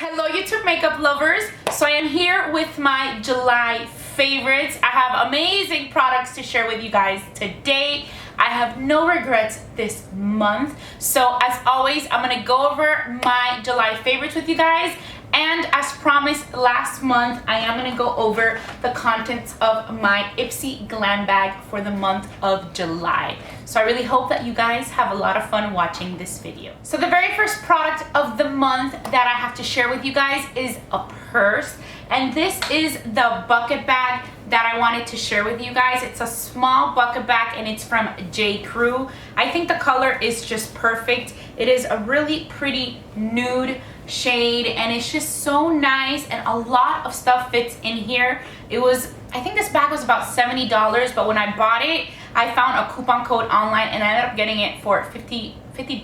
Hello YouTube makeup lovers. So I am here with my July favorites. I have amazing products to share with you guys today. I have no regrets this month. So as always, I'm gonna go over my July favorites with you guys. And as promised last month, I am gonna go over the contents of my Ipsy Glam bag for the month of July. So I really hope that you guys have a lot of fun watching this video. So the very first product of the month that I have to share with you guys is a purse. And this is the bucket bag that I wanted to share with you guys. It's a small bucket bag and it's from J. Crew. I think the color is just perfect. It is a really pretty nude shade and it's just so nice and a lot of stuff fits in here. I think this bag was about $70, but when I bought it, I found a coupon code online and I ended up getting it for 50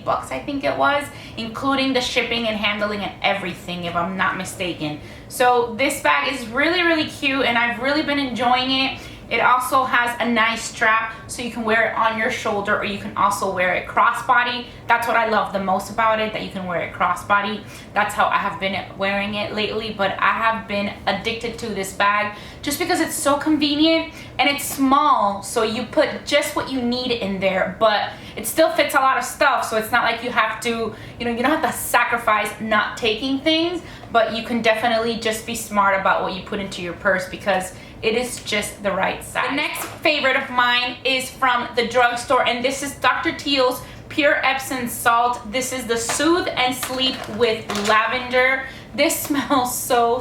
bucks, I think it was, including the shipping and handling and everything, if I'm not mistaken. So this bag is really cute and I've really been enjoying it. It also has a nice strap so you can wear it on your shoulder or you can also wear it crossbody. That's what I love the most about it, that you can wear it crossbody. That's how I have been wearing it lately, but I have been addicted to this bag just because it's so convenient and it's small, so you put just what you need in there, but it still fits a lot of stuff, so it's not like you have to, you don't have to sacrifice not taking things, but you can definitely just be smart about what you put into your purse because it is just the right size. The next favorite of mine is from the drugstore, and this is Dr. Teal's Pure Epsom Salt. This is the Soothe and Sleep with Lavender. This smells so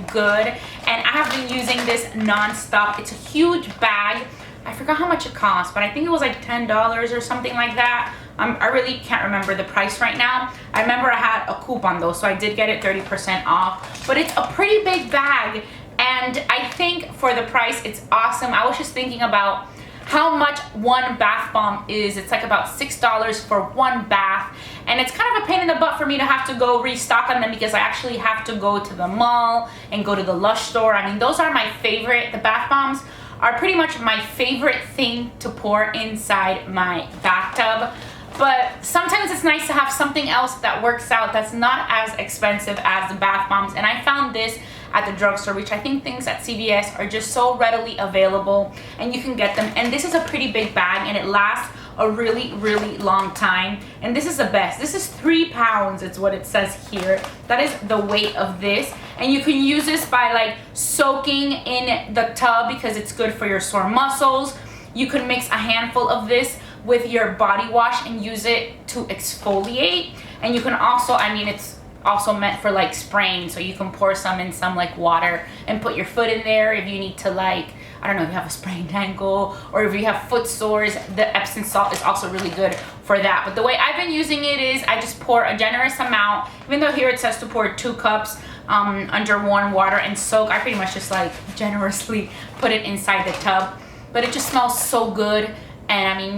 good, and I have been using this non-stop. It's a huge bag. I forgot how much it cost, but I think it was like $10 or something like that. I really can't remember the price right now. I remember I had a coupon though, so I did get it 30% off, but it's a pretty big bag. And I think for the price, it's awesome. I was just thinking about how much one bath bomb is. It's like about $6 for one bath. And it's kind of a pain in the butt for me to have to go restock on them because I actually have to go to the mall and go to the Lush store. I mean, those are my favorite. The bath bombs are pretty much my favorite thing to pour inside my bathtub. But sometimes it's nice to have something else that works out that's not as expensive as the bath bombs. And I found this at the drugstore, which I think things at CVS are just so readily available and you can get them. And this is a pretty big bag and it lasts a really long time. And this is the best. This is 3 pounds, it's what it says here. That is the weight of this. And you can use this by like soaking in the tub because it's good for your sore muscles. You can mix a handful of this with your body wash and use it to exfoliate. And you can also, I mean, it's also meant for like spraying, so you can pour some in some like water and put your foot in there if you need to, like, I don't know, if you have a sprained ankle or if you have foot sores. The Epsom salt is also really good for that. But the way I've been using it is I just pour a generous amount, even though here it says to pour 2 cups under warm water and soak. I pretty much just like generously put it inside the tub, but it just smells so good. And I mean,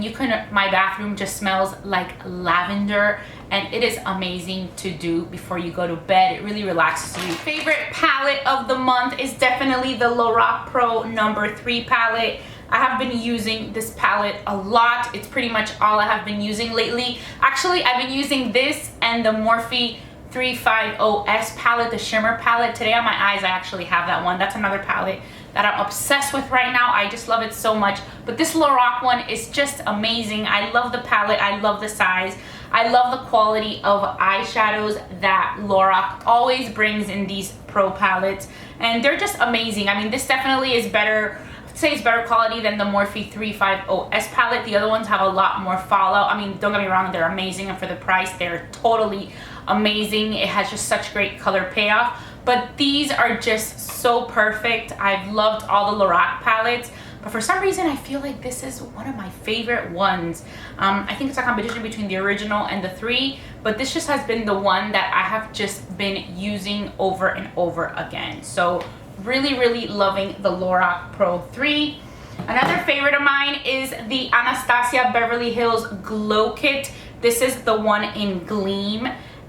my bathroom just smells like lavender and it is amazing to do before you go to bed. It really relaxes you. Favorite palette of the month is definitely the Lorac Pro No. 3 palette. I have been using this palette a lot. It's pretty much all I have been using lately. Actually, I've been using this and the Morphe 350S palette, the shimmer palette. Today on my eyes, I actually have that one. That's another palette that I'm obsessed with right now. I just love it so much. But this Lorac one is just amazing. I love the palette. I love the size. I love the quality of eyeshadows that Lorac always brings in these pro palettes. And they're just amazing. I mean, this definitely is better. I'd say it's better quality than the Morphe 350S palette. The other ones have a lot more fallout. I mean, don't get me wrong, they're amazing. And for the price, they're totally amazing. It has just such great color payoff. But these are just so perfect. I've loved all the Lorac palettes, but for some reason I feel like this is one of my favorite ones. I think it's a competition between the original and the 3, but this just has been the one that I have just been using over and over again. So really loving the Lorac Pro 3. Another favorite of mine is the Anastasia Beverly Hills Glow Kit. This is the one in Gleam.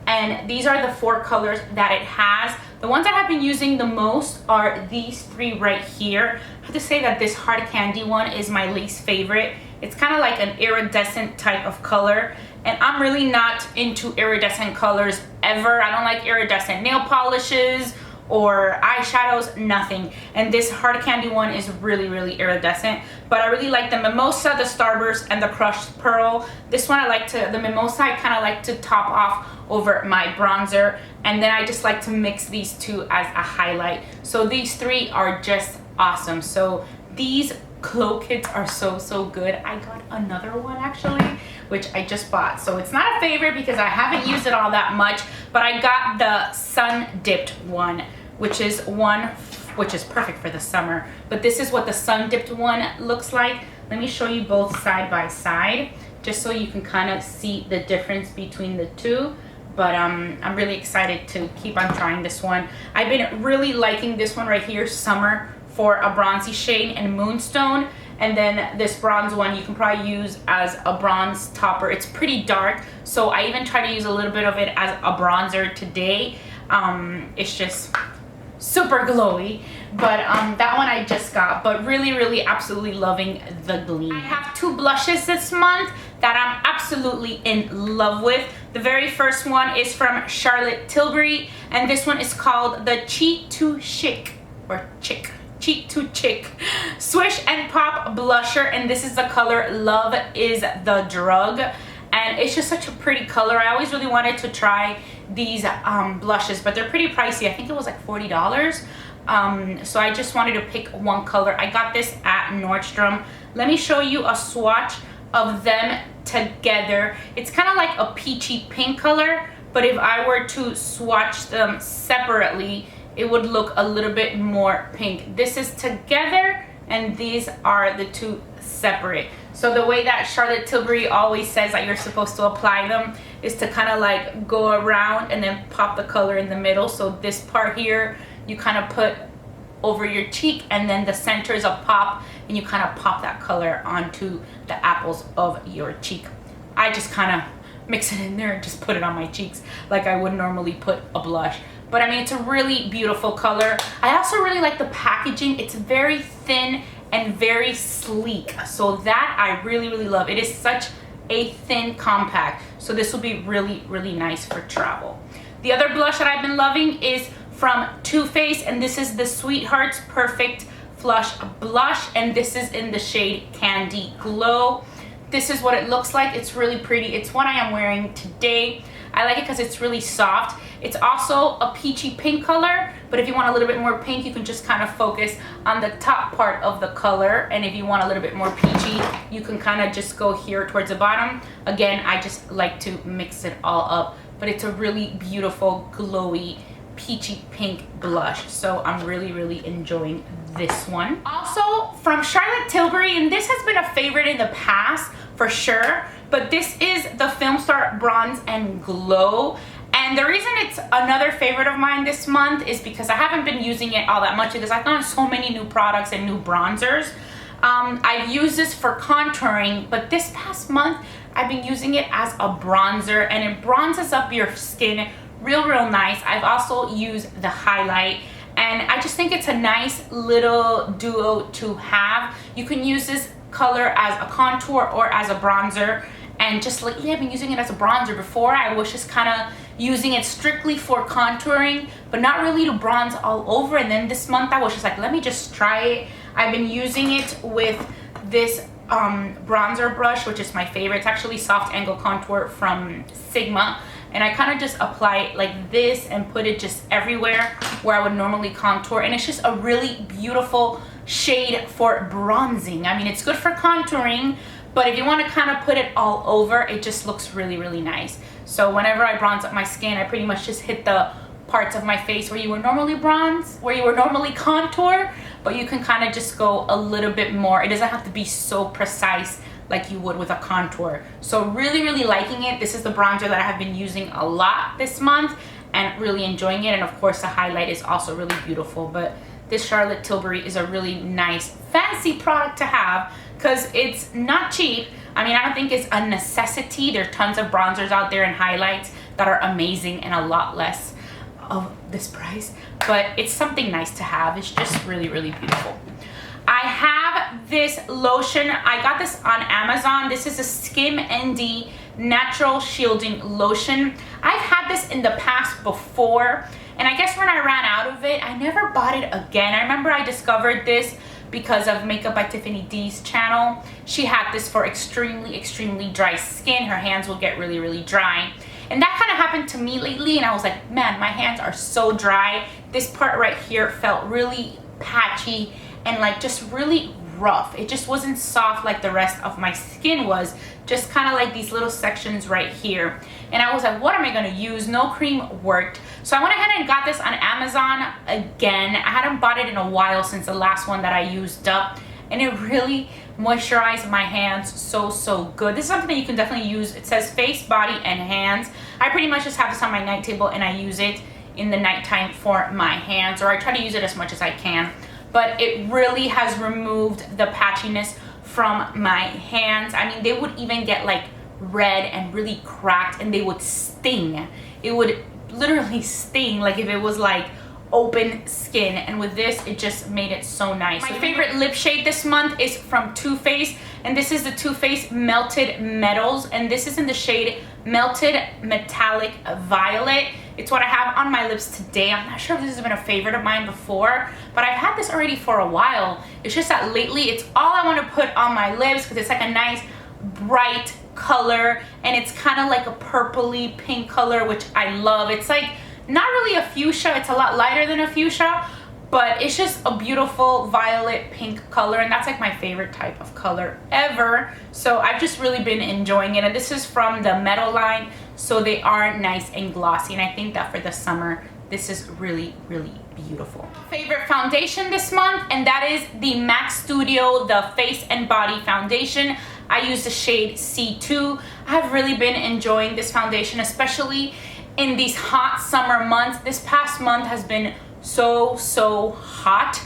And these are the 4 colors that it has. The ones that I've been using the most are these 3 right here. I have to say that this hard candy one is my least favorite. It's kind of like an iridescent type of color. and I'm really not into iridescent colors ever. I don't like iridescent nail polishes or eyeshadows, nothing. And this hard candy one is really, really iridescent. But I really like the Mimosa, the Starburst, and the Crushed Pearl. This one I like to, the Mimosa I kind of like to top off over my bronzer. And then I just like to mix these two as a highlight. So these three are just awesome. So these glow kits are so good. I got another one actually, which I just bought. So it's not a favorite because I haven't used it all that much, but I got the sun dipped one, which is perfect for the summer. But this is what the sun dipped one looks like. Let me show you both side by side, just so you can kind of see the difference between the two. But I'm really excited to keep on trying this one. I've been really liking this one right here, Summer, for a bronzy shade, and Moonstone. And then this bronze one you can probably use as a bronze topper. It's pretty dark, so I even try to use a little bit of it as a bronzer today. It's just super glowy, but that one I just got. But really absolutely loving the Gleam. I have two blushes this month that I'm absolutely in love with. The very first one is from Charlotte Tilbury, and this one is called the Cheek to Chic, or Chic. Cheek to Chic Swish and Pop blusher, and this is the color Love Is the Drug, and it's just such a pretty color. I always really wanted to try these blushes, but they're pretty pricey. I think it was like $40. So I just wanted to pick one color. I got this at Nordstrom. Let me show you a swatch of them together. It's kind of like a peachy pink color, but if I were to swatch them separately, it would look a little bit more pink. This is together, and these are the two separate. So the way that Charlotte Tilbury always says that you're supposed to apply them is to kind of like go around and then pop the color in the middle. So this part here, you kind of put over your cheek, and then the center is a pop, and you kind of pop that color onto the apples of your cheek. I just kind of mix it in there and just put it on my cheeks like I would normally put a blush. But I mean, it's a really beautiful color. I also really like the packaging. It's very thin and very sleek. So that I really love. It is such a thin compact. So this will be really nice for travel. The other blush that I've been loving is from Too Faced, and this is the Sweethearts Perfect Flush Blush, and this is in the shade Candy Glow. This is what it looks like. It's really pretty. It's what I am wearing today. I like it because it's really soft. It's also a peachy pink color, but if you want a little bit more pink, you can just kind of focus on the top part of the color. And if you want a little bit more peachy, you can kind of just go here towards the bottom. Again, I just like to mix it all up, but it's a really beautiful, glowy, peachy pink blush. So I'm really enjoying this one. Also from Charlotte Tilbury, and this has been a favorite in the past for sure, but this is the Filmstar Bronze and Glow. And the reason it's another favorite of mine this month is because I haven't been using it all that much because I've gotten so many new products and new bronzers. I've used this for contouring, but this past month I've been using it as a bronzer, and it bronzes up your skin real nice. I've also used the highlight, and I just think it's a nice little duo to have. You can use this color as a contour or as a bronzer, and just like, yeah, I've been using it as a bronzer before. I was just kind of using it strictly for contouring, but not really to bronze all over. And then this month I was just like, let me just try it. I've been using it with this bronzer brush, which is my favorite. It's actually Soft Angle Contour from Sigma, and I kind of just apply it like this and put it just everywhere where I would normally contour, and it's just a really beautiful shade for bronzing. I mean, it's good for contouring, but if you want to kind of put it all over, it just looks really nice. So whenever I bronze up my skin, I pretty much just hit the parts of my face where you would normally bronze, where you would normally contour, but you can kind of just go a little bit more. It doesn't have to be so precise like you would with a contour. So really liking it. This is the bronzer that I have been using a lot this month and really enjoying it. And of course the highlight is also really beautiful. But this Charlotte Tilbury is a really nice fancy product to have because it's not cheap. I mean, I don't think it's a necessity. There are tons of bronzers out there and highlights that are amazing and a lot less of this price, but it's something nice to have. It's just really beautiful. I have this lotion. I got this on Amazon. This is a Skim ND Natural Shielding Lotion. I've had this in the past before, and I guess when I ran out of it, I never bought it again. I remember I discovered this because of Makeup by Tiffany D's channel. She had this for extremely dry skin. Her hands will get really dry. And that kind of happened to me lately, and I was like, man, my hands are so dry. This part right here felt really patchy and like just really rough. It just wasn't soft like the rest of my skin was, just kind of like these little sections right here. And I was like, what am I gonna use? No cream worked. So I went ahead and got this on Amazon again. I hadn't bought it in a while since the last one that I used up, and it really moisturized my hands so good. This is something that you can definitely use. It says face, body, and hands. I pretty much just have this on my night table, and I use it in the nighttime for my hands, or I try to use it as much as I can. But it really has removed the patchiness from my hands. I mean, they would even get like red and really cracked, and they would sting. It would literally sting like if it was like open skin, and with this it just made it so nice. My favorite lip shade this month is from Too Faced, and this is the Too Faced Melted Metals, and this is in the shade Melted Metallic Violet. It's what I have on my lips today. I'm not sure if this has been a favorite of mine before, but I've had this already for a while. It's just that lately it's all I want to put on my lips because it's like a nice bright color, and it's kind of like a purpley pink color, which I love. It's like not really a fuchsia, it's a lot lighter than a fuchsia, but it's just a beautiful violet pink color, and that's like my favorite type of color ever. So I've just really been enjoying it, and this is from the Metal line, so they are nice and glossy, and I think that for the summer this is really beautiful. Favorite foundation this month, and that is the MAC Studio, the Face and Body Foundation. I use the shade C2. I've really been enjoying this foundation, especially in these hot summer months. This past month has been so hot,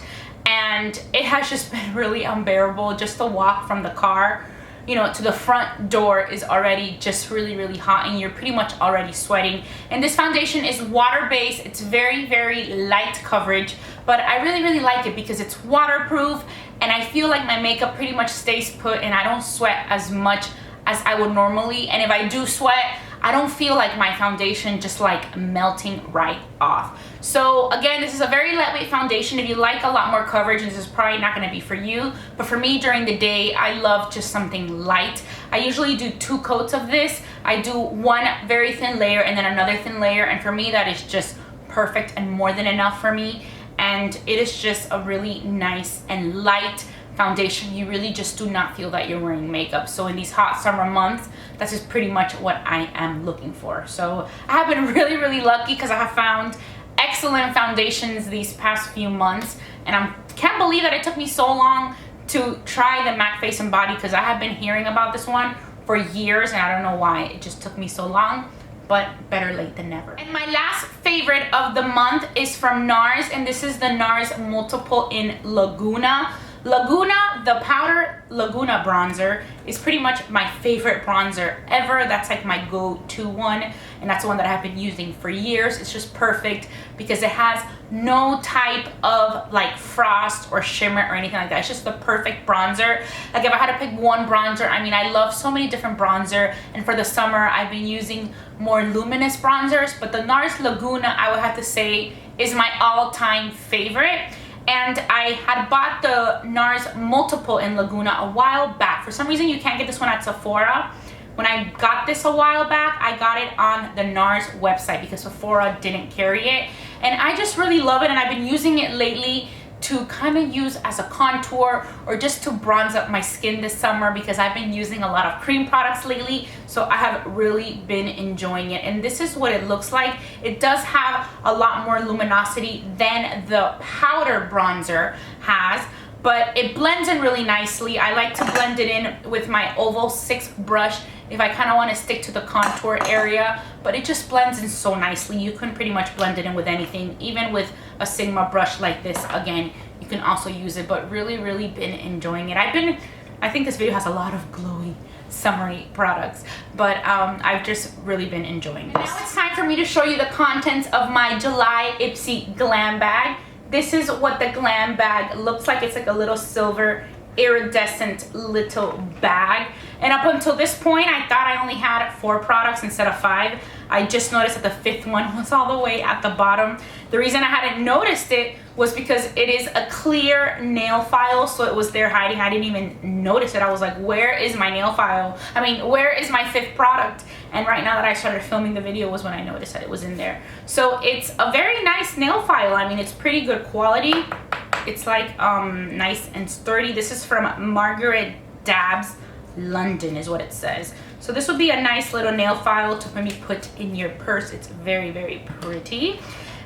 and it has just been really unbearable. Just to walk from the car, you know, to the front door is already just really hot, and you're pretty much already sweating. And this foundation is water-based. It's very light coverage, but I really like it because it's waterproof, and I feel like my makeup pretty much stays put, and I don't sweat as much as I would normally. And if I do sweat, I don't feel like my foundation just like melting right off. So again, this is a very lightweight foundation. If you like a lot more coverage, this is probably not going to be for you, but for me during the day, I love just something light. I usually do 2 coats of this. I do one very thin layer and then another thin layer, and for me that is just perfect and more than enough for me. And it is just a really nice and light foundation. You really just do not feel that you're wearing makeup. So in these hot summer months, that's just pretty much what I am looking for. So I have been really lucky because I have found excellent foundations these past few months, and I can't believe that it took me so long to try the MAC Face and Body, because I have been hearing about this one for years, and I don't know why it just took me so long, but better late than never. And my last favorite of the month is from Nars, and this is the Nars Multiple in Laguna. Laguna, the powder Laguna bronzer is pretty much my favorite bronzer ever. That's like my go-to one, and that's the one that I've been using for years. It's just perfect because it has no type of like frost or shimmer or anything like that. It's just the perfect bronzer. Like if I had to pick one bronzer, I mean, I love so many different bronzer, and for the summer I've been using more luminous bronzers, but the Nars Laguna, I would have to say, is my all-time favorite. And I had bought the Nars Multiple in Laguna a while back. For some reason, you can't get this one at Sephora. When I got this a while back, I got it on the Nars website because Sephora didn't carry it. And I just really love it, and I've been using it lately to kind of use as a contour or just to bronze up my skin this summer, because I've been using a lot of cream products lately. So I have really been enjoying it, and this is what it looks like. It does have a lot more luminosity than the powder bronzer has, but it blends in really nicely. I like to blend it in with my Oval 6 brush if I kind of want to stick to the contour area, but it just blends in so nicely. You can pretty much blend it in with anything, even with a Sigma brush like this. Again, you can also use it, but really been enjoying it. I think this video has a lot of glowy summery products, but I've just really been enjoying this. Now it's time for me to show you the contents of my July Ipsy Glam bag. This is what the Glam bag looks like. It's like a little silver iridescent little bag, And up until this point, I thought I only had 4 products instead of 5. I just noticed that the 5th one was all the way at the bottom. The reason I hadn't noticed it was because it is a clear nail file, so it was there hiding. I didn't even notice it. I was like, where is my nail file? I mean, where is my 5th product? And right now that I started filming the video was when I noticed that it was in there. So it's a very nice nail file. I mean, it's pretty good quality. It's like nice and sturdy. This is from Margaret Dabs London is what it says. So this would be a nice little nail file to maybe put in your purse. It's very, very pretty.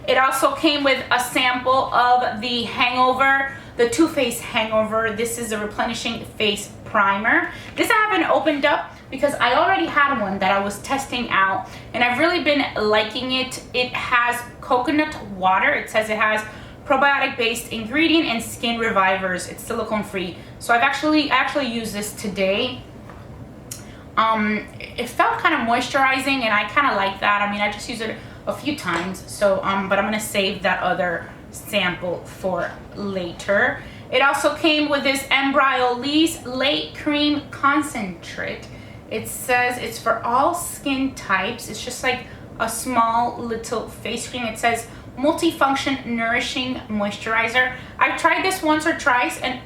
It also came with a sample of the Hangover, the Too Faced Hangover. This is a replenishing face primer. This I haven't opened up because I already had one that I was testing out and I've really been liking it. It has coconut water. It says it has probiotic based ingredient and skin revivers. It's silicone free. So I actually used this today. It felt kind of moisturizing and I kind of like that. I mean, I just used it a few times. So, but I'm gonna save that other sample for later. It also came with this Embryolisse Lait Cream Concentrate. It says it's for all skin types. It's just like a small little face cream. It says multifunction nourishing moisturizer. I've tried this once or twice and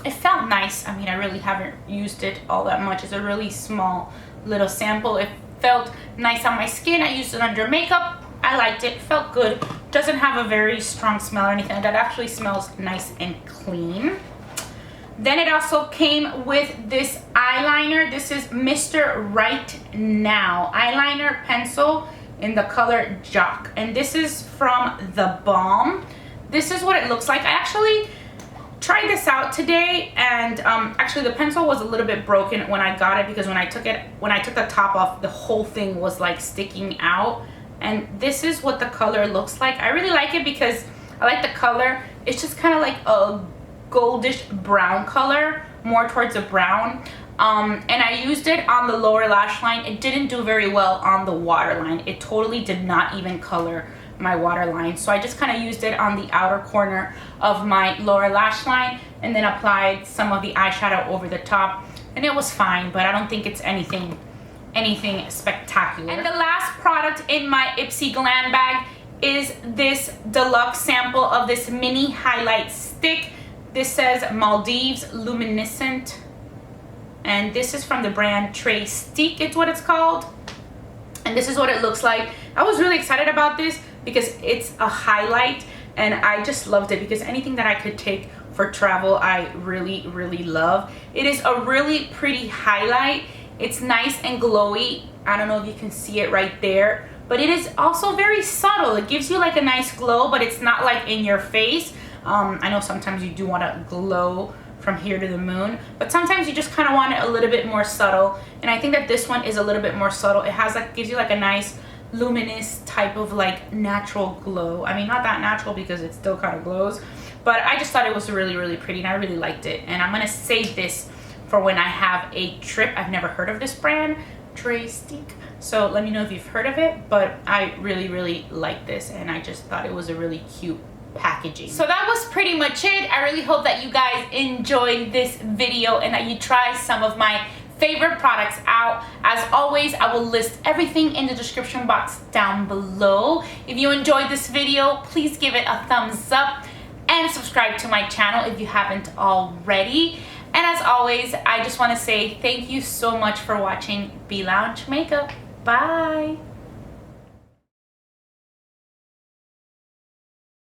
it felt nice. I mean, I really haven't used it all that much. It's a really small little sample. It felt nice on my skin. I used it under makeup. I liked it. Felt good. Doesn't have a very strong smell or anything. That actually smells nice and clean. Then it also came with this eyeliner. This is Mr. Right Now eyeliner pencil in the color Jock. And this is from the Balm. This is what it looks like. I actually tried this out today and actually the pencil was a little bit broken when I got it because when I took the top off, the whole thing was like sticking out. And this is what the color looks like. I really like it because I like the color. It's just kind of like a goldish brown color, more towards a brown. And I used it on the lower lash line. It didn't do very well on the waterline. It totally did not even color my waterline. So I just kind of used it on the outer corner of my lower lash line and then applied some of the eyeshadow over the top. And it was fine, but I don't think it's anything spectacular. And the last product in my Ipsy Glam bag is this deluxe sample of this mini highlight stick. This says Maldives Luminescent, and this is from the brand TresStique, it's what it's called. And this is what it looks like. I was really excited about this because it's a highlight and I just loved it because anything that I could take for travel, I really, really love. It is a really pretty highlight. It's nice and glowy. I don't know if you can see it right there, but it is also very subtle. It gives you like a nice glow, but it's not like in your face. I know sometimes you do want to glow from here to the moon, but sometimes you just kind of want it a little bit more subtle. And I think that this one is a little bit more subtle. It has like, gives you like a nice luminous type of like natural glow. I mean, not that natural because it still kind of glows, but I just thought it was really, really pretty and I really liked it. And I'm gonna save this for when I have a trip. I've never heard of this brand, TresStique, so let me know if you've heard of it, but I really, really like this and I just thought it was a really cute packaging. So that was pretty much it. I really hope that you guys enjoyed this video and that you try some of my favorite products out. As always, I will list everything in the description box down below. If you enjoyed this video, please give it a thumbs up and subscribe to my channel if you haven't already. And as always, I just want to say thank you so much for watching Be Lounge Makeup. Bye.